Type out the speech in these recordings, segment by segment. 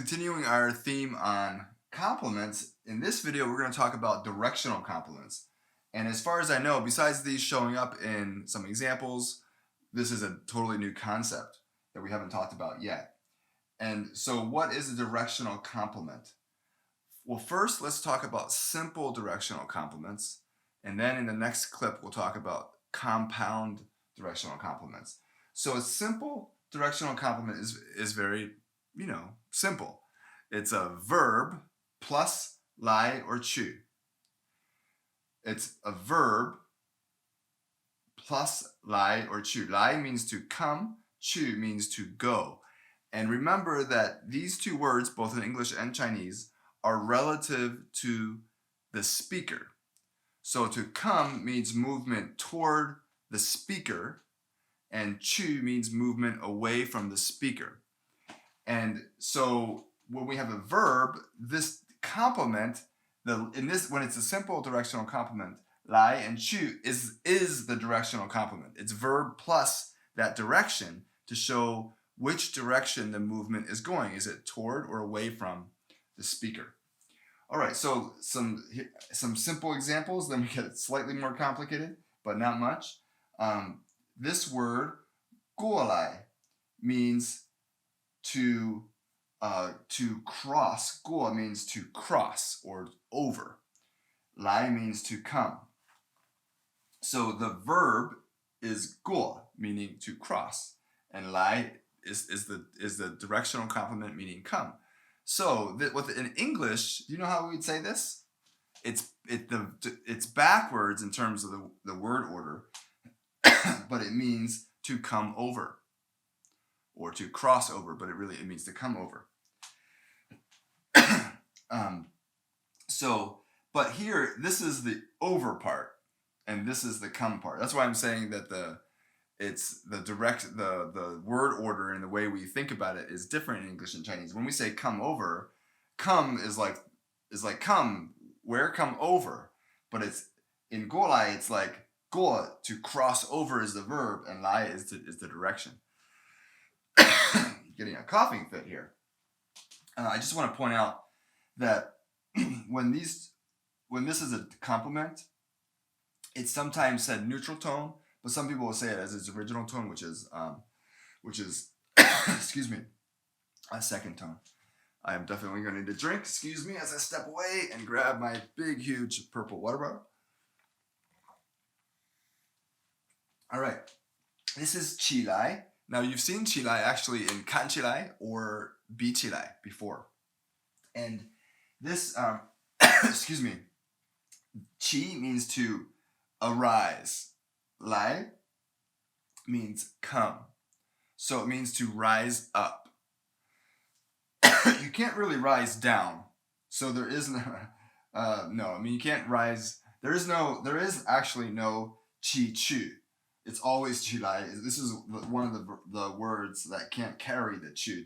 continuing our theme on compliments, in this video we're going to talk about directional compliments. And as far as I know, besides these showing up in some examples, this is a totally new concept that we haven't talked about yet. And so what is a directional compliment? Well, first let's talk about simple directional compliments. And then in the next clip, we'll talk about compound directional compliments. So a simple directional compliment is very, simple. It's a verb plus lai or chu. It's a verb plus lai or chu. Lai means to come, chu means to go. And remember that these two words, both in English and Chinese, are relative to the speaker. So to come means movement toward the speaker, and chu means movement away from the speaker. And so when we have a verb, this complement, when it's a simple directional complement, lai and chu is the directional complement. It's verb plus that direction to show which direction the movement is going. Is it toward or away from the speaker? All right, so some simple examples, then we get slightly more complicated, but not much. This word, 过来, means to cross. 过 means to cross or over. 来 means to come. So the verb is 过, meaning to cross, and 来is the directional complement meaning come. So in English, do you know how we would say this? It's backwards in terms of the word order, but it means to come over or to cross over, but it means to come over. But here, this is the over part, and this is the come part. That's why I'm saying that the word order and the way we think about it is different in English and Chinese. When we say come over, come is like come, where, come over. But it's in 过来, it's like 过, to cross over is the verb, and 来 is the direction. Getting a coughing fit here. I just want to point out that when this is a compliment, it's sometimes said neutral tone, but some people will say it as its original tone, which is excuse me, a second tone. I am definitely going to need a drink. Excuse me as I step away and grab my big, huge purple water bottle. All right, this is 起来. Now you've seen 起来 actually in 看起来 or 比起来 before. And this, excuse me, 起 means to arise. 来 means come. So it means to rise up. You can't really rise down. So there is no, you can't rise. There is actually no 起去. It's always 起来. This is one of the words that can't carry the 去.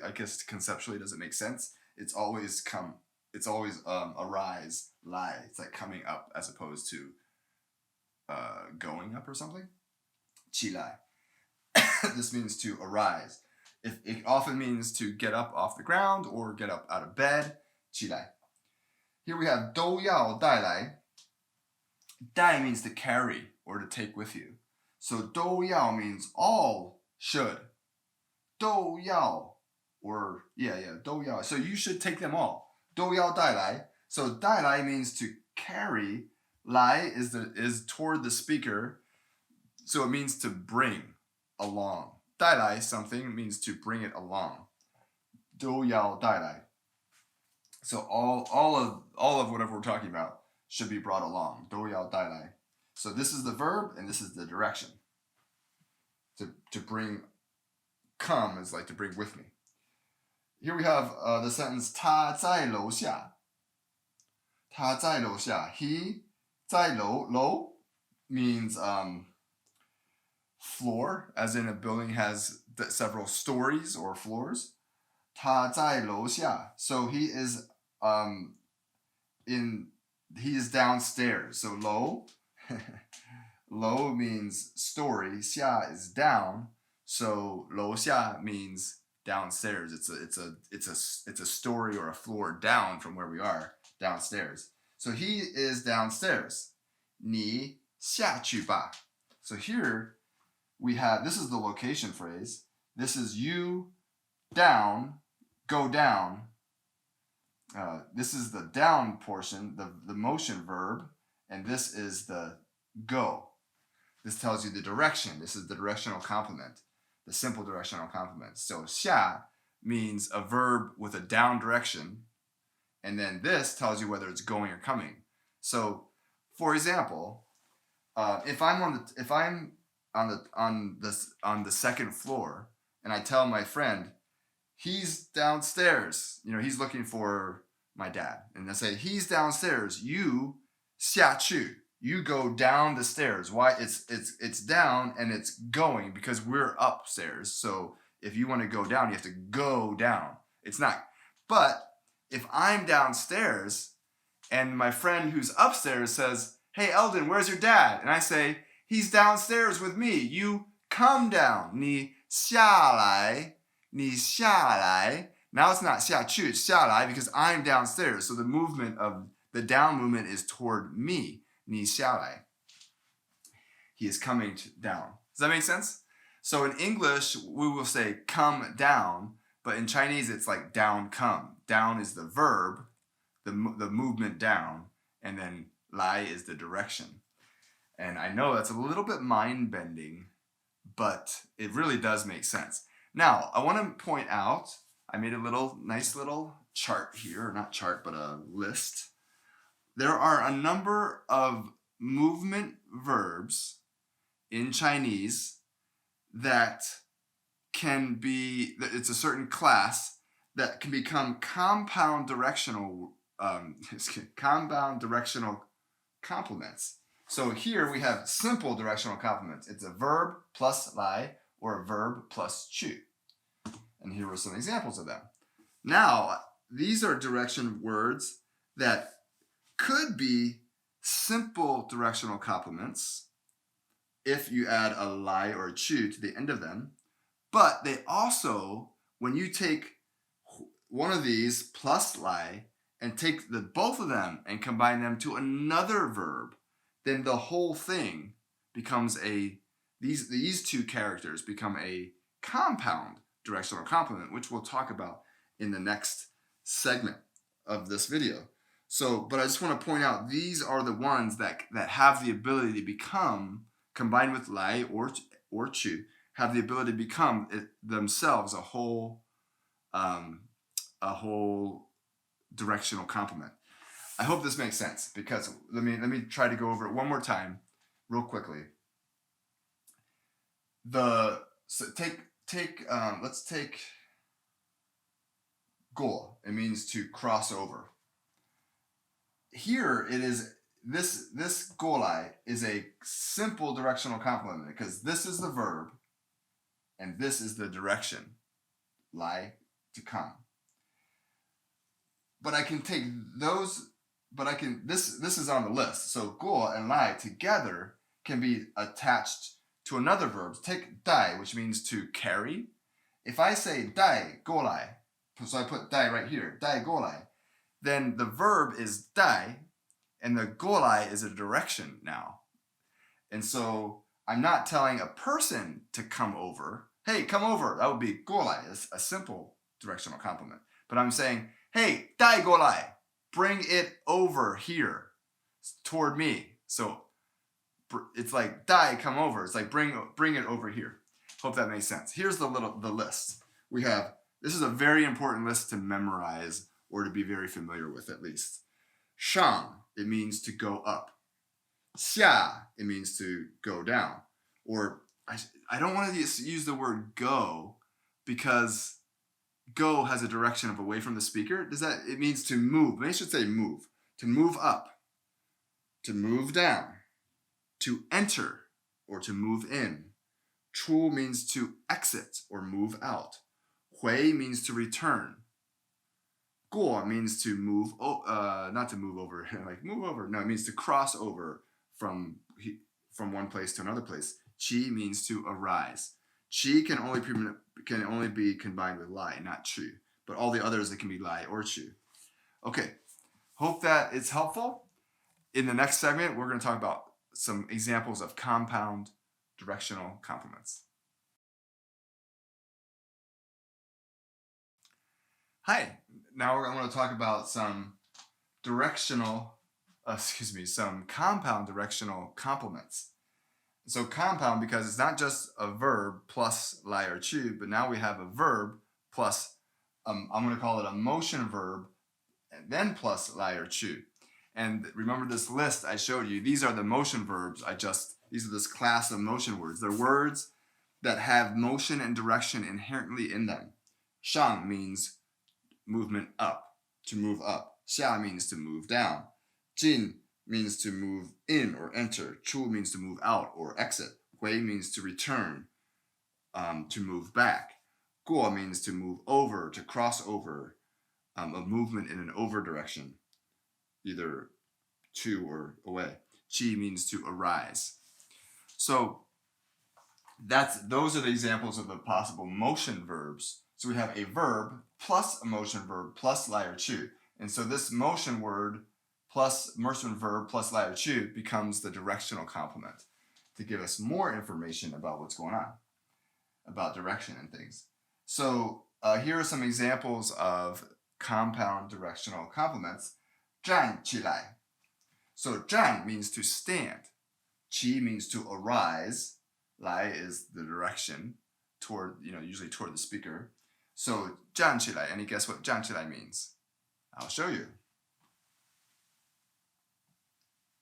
I guess conceptually it doesn't make sense. It's always come. It's always arise, 来. It's like coming up as opposed to going up or something. 起来. This means to arise. It often means to get up off the ground or get up out of bed. 起来. Here we have 都要带来. 带 means to carry or to take with you. So 都要 means all should. 都要 or yeah, 都要. So you should take them all. 都要带来. So 带来 means to carry. 来 is toward the speaker. So it means to bring along. 带来 something means to bring it along. 都要带来. So all of whatever we're talking about should be brought along. 都要带来. So this is the verb and this is the direction. To bring, come is like to bring with me. Here we have the sentence 他在楼下. 他在楼下. He 在楼. 楼 means floor, as in a building has several stories or floors. 他在楼下. So he is downstairs. So 楼Lo means story, xia is down, so 楼下 means downstairs. It's a story or a floor down from where we are, downstairs. So he is downstairs. 你下去吧. So here we have, this is the location phrase. This is you down, go down. This is the down portion, the motion verb, and this is the go. This tells you the direction. This is the directional complement, the simple directional complement. So 下 means a verb with a down direction, and then this tells you whether it's going or coming. So, for example, if I'm on the second floor, and I tell my friend, he's downstairs. You know, he's looking for my dad. And I say, he's downstairs. You 下去. You go down the stairs. Why? It's down and it's going because we're upstairs. So if you want to go down, you have to go down. It's not. But if I'm downstairs and my friend who's upstairs says, hey, Eldon, where's your dad? And I say, he's downstairs with me. You come down. 你下来. 你下来. Now it's not 下去, it's 下来 because I'm downstairs. So the movement of the down movement is toward me. 你下来. He is coming down. Does that make sense? So in English, we will say come down, but in Chinese, it's like down come. Down is the verb, the movement down, and then 来 is the direction. And I know that's a little bit mind-bending, but it really does make sense. Now, I want to point out, I made a nice little chart here, not chart, but a list. There are a number of movement verbs in Chinese that can be, it's a certain class that can become compound directional complements. So here we have simple directional complements. It's a verb plus 来 or a verb plus 去. And here are some examples of them. Now, these are direction words that could be simple directional complements if you add a 来 or a 去to the end of them. But they also, when you take one of these plus 来 and take both of them and combine them to another verb, then the whole thing becomes these two characters become a compound directional complement, which we'll talk about in the next segment of this video. So, but I just want to point out, these are the ones that have the ability to become, combined with 来 or 去, have the ability to become themselves a whole directional complement. I hope this makes sense because let me try to go over it one more time real quickly. Let's take 过. It means to cross over. Here it is, this 过来 is a simple directional complement because this is the verb and this is the direction, 来, to come. But I can take those, this is on the list. So 过 and 来 together can be attached to another verb. Take 带, which means to carry. If I say 带过来, so I put 带 right here, 带过来, then the verb is 带, and the 过来 is a direction now. And so I'm not telling a person to come over. Hey, come over. That would be 过来, a simple directional complement. But I'm saying, hey, 带过来, bring it over here toward me. So it's like 带, come over. It's like bring it over here. Hope that makes sense. Here's the list. We have, this is a very important list to memorize or to be very familiar with at least. 上, it means to go up. 下, it means to go down. Or I don't want to use the word go because go has a direction of away from the speaker. It means to move. Maybe I should say move. To move up. To move down. To enter or to move in. 出 means to exit or move out. 回 means to return. 过 means to move, not to move over, like move over. No, it means to cross over from one place to another place. 起 means to arise. Qi can only be combined with lai, not chu. But all the others, it can be lai or chu. Okay, hope that it's helpful. In the next segment, we're going to talk about some examples of compound directional complements. Hi, now we're going to talk about some some compound directional complements. So compound because it's not just a verb plus lai or chu, but now we have a verb plus, I'm going to call it a motion verb, and then plus lai or chu. And remember this list I showed you, these are the motion verbs these are this class of motion words. They're words that have motion and direction inherently in them. Shang means movement up, to move up. Xia means to move down. Jin means to move in or enter. Chu means to move out or exit. Hui means to return, to move back. Guo means to move over, to cross over, a movement in an over direction, either to or away. Qi means to arise. So those are the examples of the possible motion verbs. So we have a verb plus a motion verb plus lai or chu. And so this motion word plus motion verb plus lai or chu becomes the directional complement to give us more information about what's going on, about direction and things. So here are some examples of compound directional complements. 站起来. So 站 means to stand. Qi means to arise. Lai is the direction toward, usually toward the speaker. So 站起来, any guess what 站起来 means? I'll show you.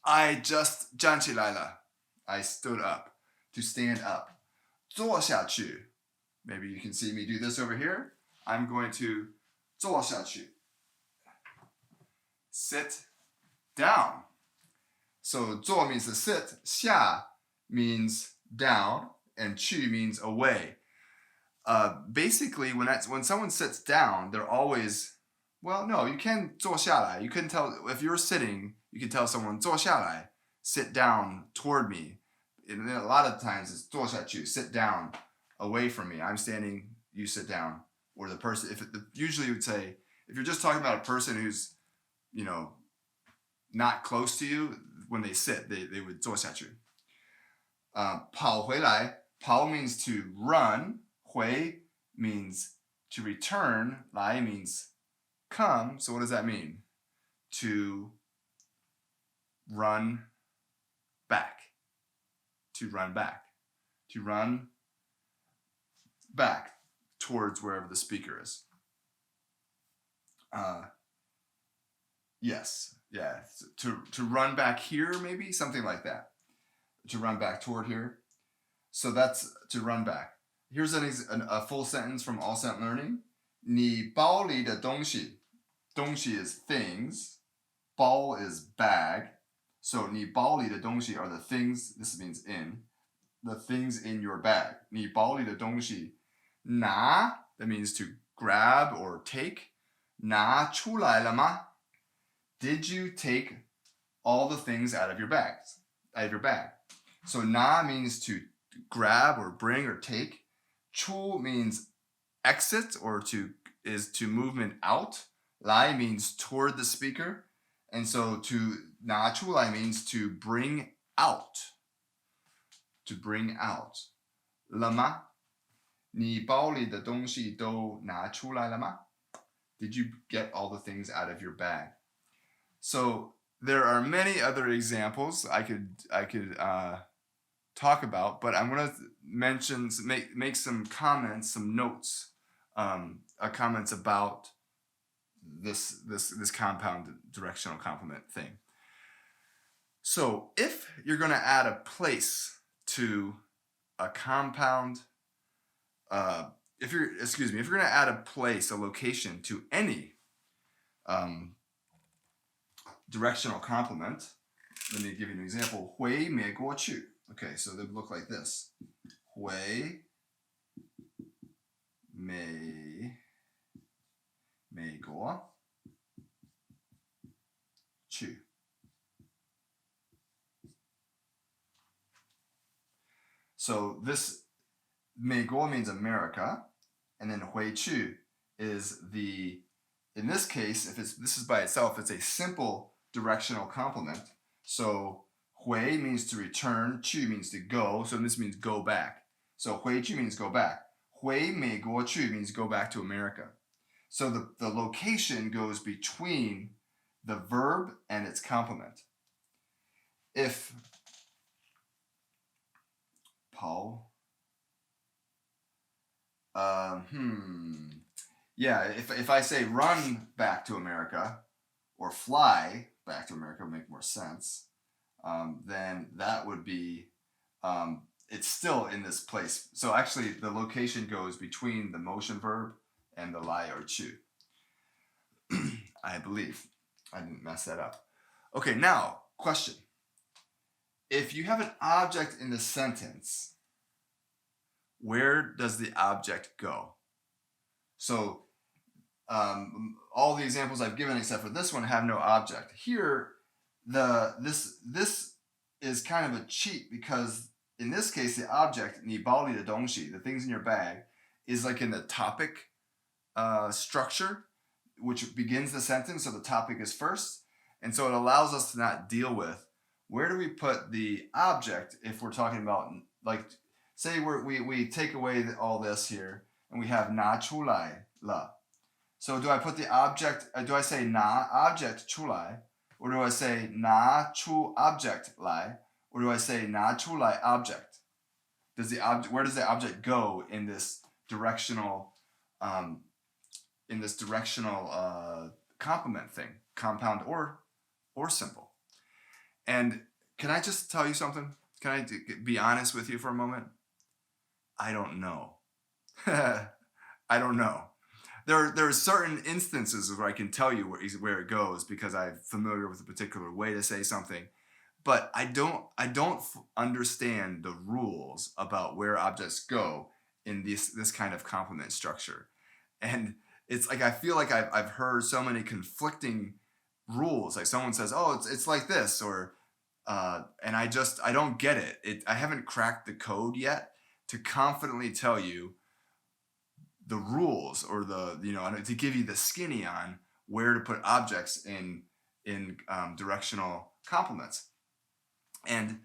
I just 站起来了. I stood up, to stand up. 坐下去. Maybe you can see me do this over here. I'm going to 坐下去. Sit down. So 坐 means to sit, 下 means down, and 去 means away. Basically, when someone sits down, they're always, well, no, you can 坐下来. You can tell, if you're sitting, you can tell someone 坐下来, sit down toward me. And then a lot of times it's 坐下去, sit down away from me. I'm standing, you sit down. Or the person, usually you would say, if you're just talking about a person who's, not close to you, when they sit, they would 坐下去. 跑回来, 跑 means to run, 回 means to return, 来 means come. So what does that mean? To run back. To run back. To run back towards wherever the speaker is. Yes, yeah. To run back here, maybe something like that. To run back toward here. So that's to run back. Here's a full sentence from All Sent Learning. 你包里的东西. 东西 is things. 包 is bag. So 你包里的东西 are the things. This means in. The things in your bag. 你包里的东西. 拿 that means to grab or take. 拿出来了吗? Did you take all the things out of your bag? So 拿 means to grab or bring or take. 出 means exit or to movement out. 来 means toward the speaker. And so to 拿出来 means to bring out. To bring out. 了吗? 你包里的东西都拿出来了吗? Did you get all the things out of your bag? So there are many other examples I could talk about, but I'm going to make some comments, some notes, comments about this compound directional complement thing. So if you're going to add a place to a compound, if you're going to add a place, a location to any directional complement, let me give you an example. 回美国去. Okay, so they look like this. 回美国去. So 美国 means America, and then 回去 is in this case, this is by itself, it's a simple directional complement. So 回 means to return, 去 means to go, so this means go back. So 回去 means go back. 回美国去 means go back to America. So the location goes between the verb and its complement. If Paul, yeah, if I say run back to America or fly back to America would make more sense, then that would be, it's still in this place. So actually the location goes between the motion verb and the lie or chu. I believe. I didn't mess that up. Okay, now, question. If you have an object in the sentence, where does the object go? So all the examples I've given except for this one have no object. Here, this is kind of a cheat because in this case, the object, 你包里的东西, the things in your bag, is like in the topic structure, which begins the sentence, so the topic is first. And so it allows us to not deal with where do we put the object if we're talking about, like, say we take away all this here and we have 拿出来了. So do I put the object, do I say 拿 object 出来, or do I say 拿出 object 来, or do I say 拿出来 object? Where does the object go in this directional complement thing, compound or simple? And can I just tell you something? Can I be honest with you for a moment? I don't know. I don't know. There are certain instances where I can tell you where it goes because I'm familiar with a particular way to say something, but I don't understand the rules about where objects go in this kind of complement structure. And it's like I feel like I've heard so many conflicting rules. Like someone says, "Oh, it's like this," or and I don't get it. I haven't cracked the code yet to confidently tell you the rules or to give you the skinny on where to put objects in directional complements. And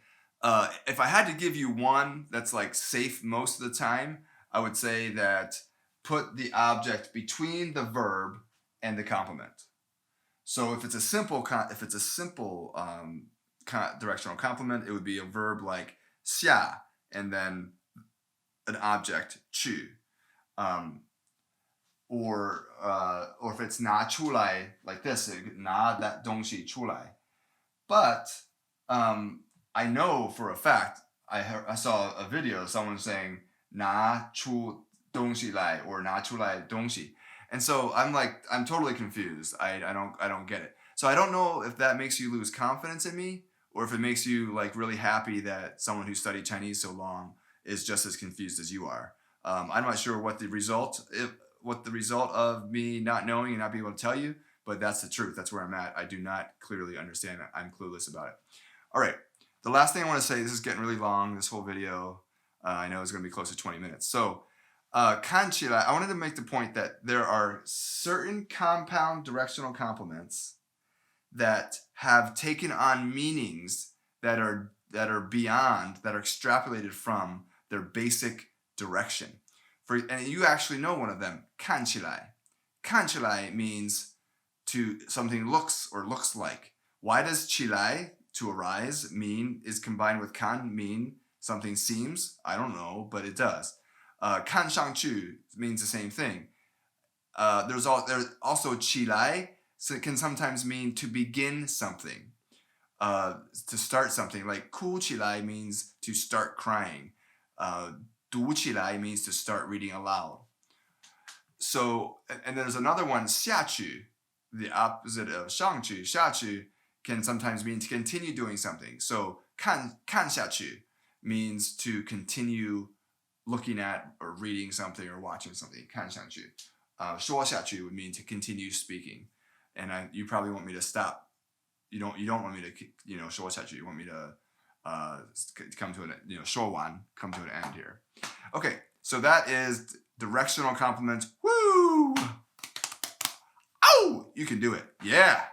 if I had to give you one that's like safe most of the time, I would say that put the object between the verb and the complement. So if it's a simple directional complement, it would be a verb like 下 and then an object 去. Or if it's 拿出来 like this, 拿 that 东西出来. But I know for a fact, I saw a video of someone saying 拿出东西来 or 拿出来东西. And so I'm totally confused. I don't get it. So I don't know if that makes you lose confidence in me or if it makes you like really happy that someone who studied Chinese so long is just as confused as you are. I'm not sure what the result of me not knowing and not being able to tell you, but that's the truth. That's where I'm at. I do not clearly understand it. I'm clueless about it. All right. The last thing I want to say, this is getting really long, this whole video. I know it's going to be close to 20 minutes. So 看起来, I wanted to make the point that there are certain compound directional complements that have taken on meanings that are beyond, that are extrapolated from their basic direction. And you actually know one of them, 看起来. 看起来 means to something looks like. Why does 起来, to arise, is combined with 看, mean something seems? I don't know, but it does. 看上去 means the same thing. There's also 起来, so it can sometimes mean to begin something, to start something. Like 哭起来 means to start crying. 读起来 means to start reading aloud. So, and there's another one, 下去, the opposite of 上去. 下去 can sometimes mean to continue doing something. So, 看下去 means to continue looking at or reading something or watching something. 看下去. 说下去 would mean to continue speaking. And you probably want me to stop. You don't want me to, 说下去. You want me to come to an, 说完, come to an end here. Okay, So that is directional compliments. Woo! Oh, you can do it. Yeah.